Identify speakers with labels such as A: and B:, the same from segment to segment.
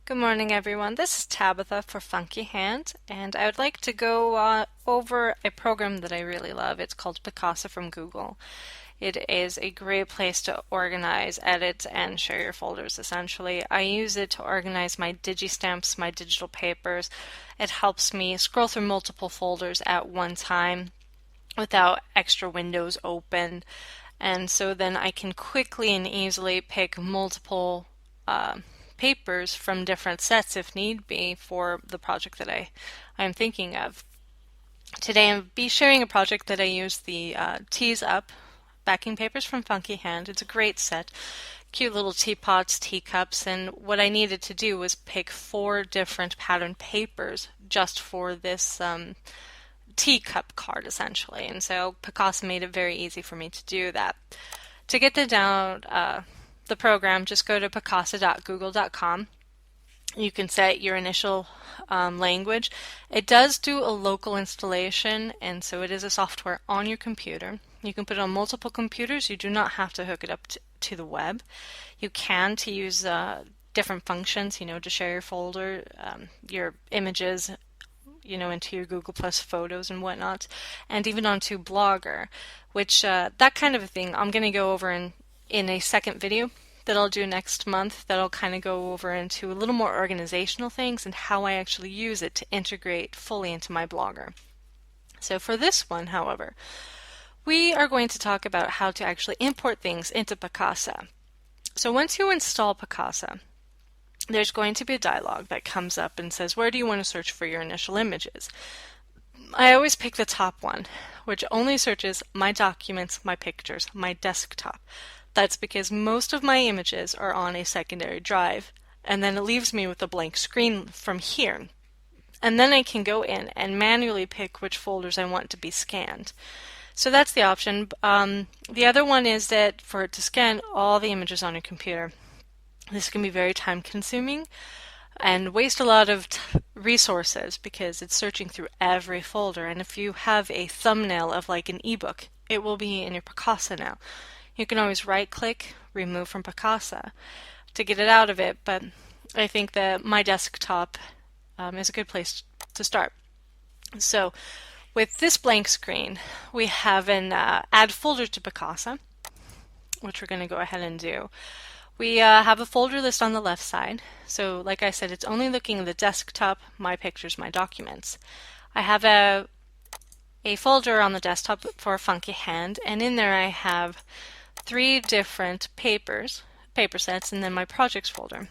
A: Good morning, everyone. This is Tabitha for Funky Hand, and I would like to go over a program that I really love. It's called Picasa from Google. It is a great place to organize, edit, and share your folders, essentially. I use it to organize my digistamps, my digital papers. It helps me scroll through multiple folders at one time without extra windows open, and so then I can quickly and easily pick multiple papers from different sets if need be for the project that I'm thinking of. Today I'll be sharing a project that I use the Teas Up backing papers from Funky Hand. It's a great set. Cute little teapots, teacups, and what I needed to do was pick 4 different pattern papers just for this teacup card essentially, and so Picasa made it very easy for me to do that. To get the program, just go to picasa.google.com. You can set your initial language. It does do a local installation, and so it is a software on your computer. You can put it on multiple computers. You do not have to hook it up to the web. You can to use different functions, to share your folder, your images, into your Google Plus photos and whatnot, and even onto Blogger, which that kind of a thing I'm going to go over in a second video that I'll do next month. That'll kind of go over into a little more organizational things and how I actually use it to integrate fully into my Blogger. So for this one, however, we are going to talk about how to actually import things into Picasa. So once you install Picasa, there's going to be a dialog that comes up and says, where do you want to search for your initial images? I always pick the top one, which only searches my documents, my pictures, my desktop. That's because most of my images are on a secondary drive, and then it leaves me with a blank screen from here. And then I can go in and manually pick which folders I want to be scanned. So that's the option. The other one is that for it to scan all the images on your computer. This can be very time consuming and waste a lot of resources because it's searching through every folder, and if you have a thumbnail of like an ebook, it will be in your Picasa now. You can always right click, remove from Picasa to get it out of it, but I think that my desktop is a good place to start. So with this blank screen, we have an add folder to Picasa, which we're going to go ahead and do. We have a folder list on the left side. So like I said, it's only looking at the desktop, my pictures, my documents. I have a folder on the desktop for Funky Hand, and in there I have 3 different paper sets, and then my projects folder.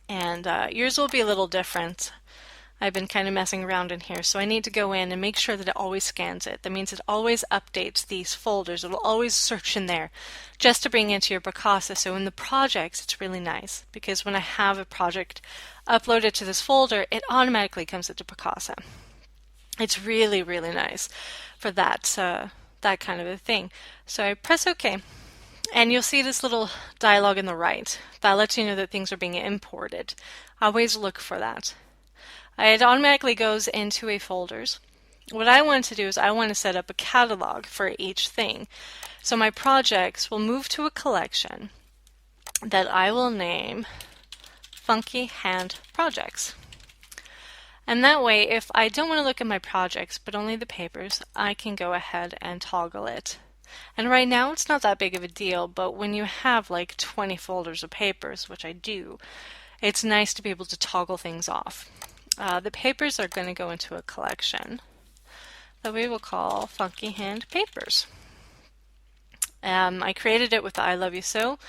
A: And yours will be a little different. I've been kind of messing around in here, so I need to go in and make sure that it always scans it. That means it always updates these folders. It'll always search in there just to bring into your Picasa. So in the projects, it's really nice because when I have a project uploaded to this folder, it automatically comes into Picasa. It's really, really nice for that kind of a thing. So I press OK, and you'll see this little dialog in the right that lets you know that things are being imported. Always look for that. It automatically goes into a folders. What I want to do is I want to set up a catalog for each thing. So my projects will move to a collection that I will name Funky Hand Projects. And that way, if I don't want to look at my projects but only the papers, I can go ahead and toggle it. And right now it's not that big of a deal, but when you have like 20 folders of papers, which I do, it's nice to be able to toggle things off. The papers are going to go into a collection that we will call Funky Hand Papers. I created it with the I Love You So,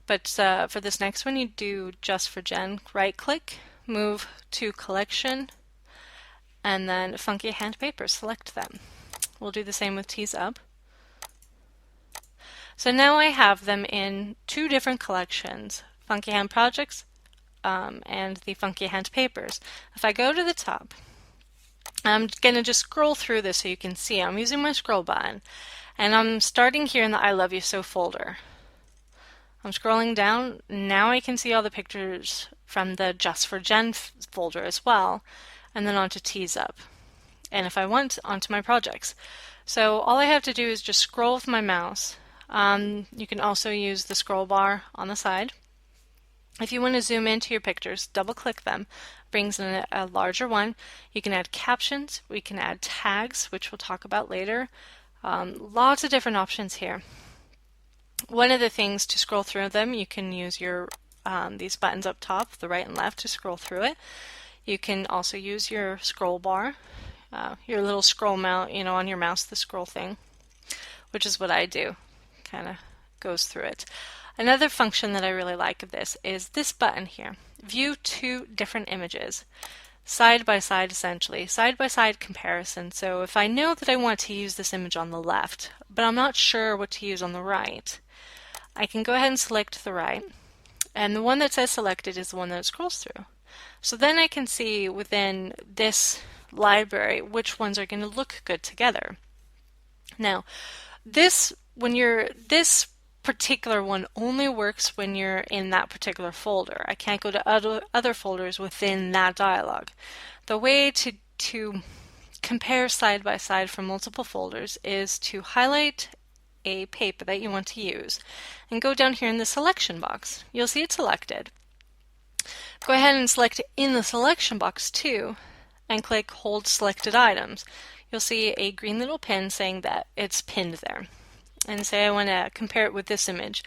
A: but for this next one you do just for Jen, right click, move to collection, and then Funky Hand Papers, select them. We'll do the same with Teas Up. So now I have them in 2 different collections, Funky Hand Projects and the Funky Hand Papers. If I go to the top, I'm going to just scroll through this so you can see. I'm using my scroll button, and I'm starting here in the I Love You So folder. I'm scrolling down. Now I can see all the pictures from the Just for Jen folder as well, and then onto Teas Up. And if I want, onto my projects. So all I have to do is just scroll with my mouse. You can also use the scroll bar on the side. If you want to zoom into your pictures, double click them, brings in a larger one. You can add captions, we can add tags, which we'll talk about later. Lots of different options here. One of the things to scroll through them, you can use your these buttons up top, the right and left, to scroll through it. You can also use your scroll bar, your little scroll mouse, on your mouse, the scroll thing, which is what I do. Kind of goes through it. Another function that I really like of this is this button here. View two different images, side by side essentially, side by side comparison. So if I know that I want to use this image on the left, but I'm not sure what to use on the right, I can go ahead and select the right, and the one that says selected is the one that it scrolls through. So then I can see within this library which ones are going to look good together. Now, this particular one only works when you're in that particular folder. I can't go to other folders within that dialog. The way to compare side by side from multiple folders is to highlight a paper that you want to use and go down here in the selection box. You'll see it selected. Go ahead and select it in the selection box too and click Hold Selected Items. You'll see a green little pin saying that it's pinned there. And say I want to compare it with this image,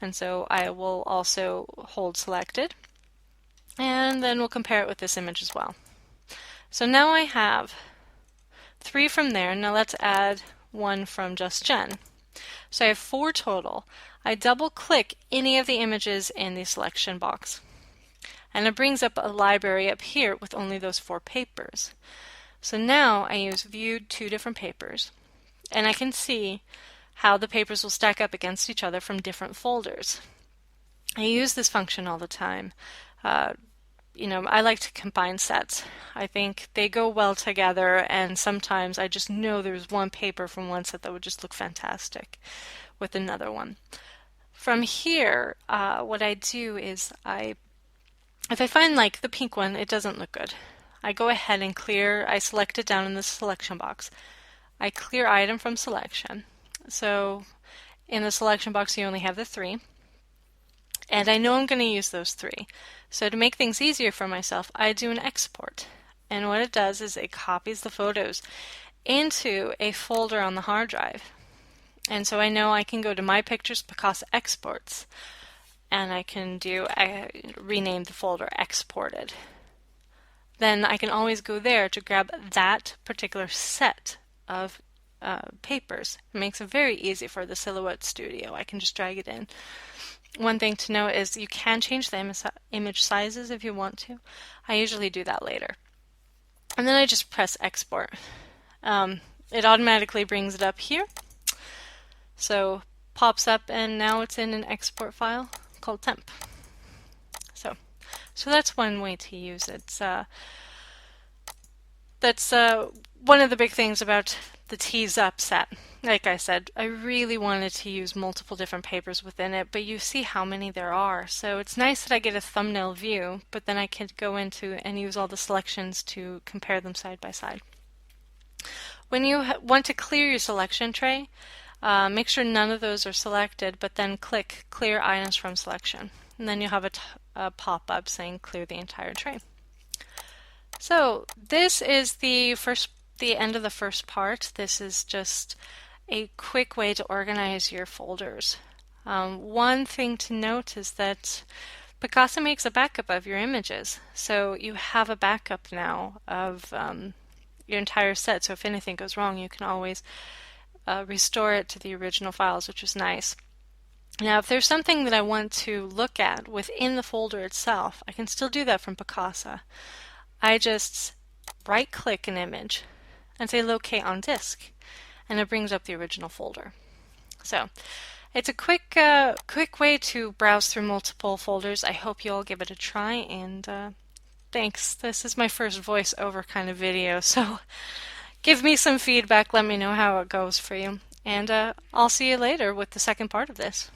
A: and so I will also hold selected, and then we'll compare it with this image as well. So now I have 3 from there. Now let's add 1 from Just Jen. So I have 4 total. I double click any of the images in the selection box, and it brings up a library up here with only those 4 papers. So now I use viewed 2 different papers, and I can see how the papers will stack up against each other from different folders. I use this function all the time. I like to combine sets. I think they go well together, and sometimes I just know there's one paper from one set that would just look fantastic with another one. From here, what I do is if I find like the pink one, it doesn't look good, I go ahead and I select it down in the selection box. I clear item from selection. So in the selection box you only have the 3, and I know I'm going to use those 3. So to make things easier for myself, I do an export, and what it does is it copies the photos into a folder on the hard drive. And so I know I can go to My Pictures Picasa Exports, and I can rename the folder Exported. Then I can always go there to grab that particular set of papers. It makes it very easy for the Silhouette Studio. I can just drag it in. One thing to note is you can change the image sizes if you want to. I usually do that later. And then I just press export. It automatically brings it up here. So pops up, and now it's in an export file called temp. So that's one way to use it. That's one of the big things about the Tease Up set. Like I said, I really wanted to use multiple different papers within it, but you see how many there are. So it's nice that I get a thumbnail view, but then I can go into and use all the selections to compare them side by side. When you want to clear your selection tray, make sure none of those are selected, but then click Clear Items from Selection. And then you'll have a pop-up saying clear the entire tray. So this is the end of the first part. This is just a quick way to organize your folders. One thing to note is that Picasa makes a backup of your images. So you have a backup now of your entire set. So if anything goes wrong, you can always restore it to the original files, which is nice. Now, if there's something that I want to look at within the folder itself, I can still do that from Picasa. I just right-click an image and say Locate on Disk, and it brings up the original folder. So it's a quick way to browse through multiple folders. I hope you all give it a try, and thanks. This is my first voiceover kind of video, so give me some feedback. Let me know how it goes for you, and I'll see you later with the second part of this.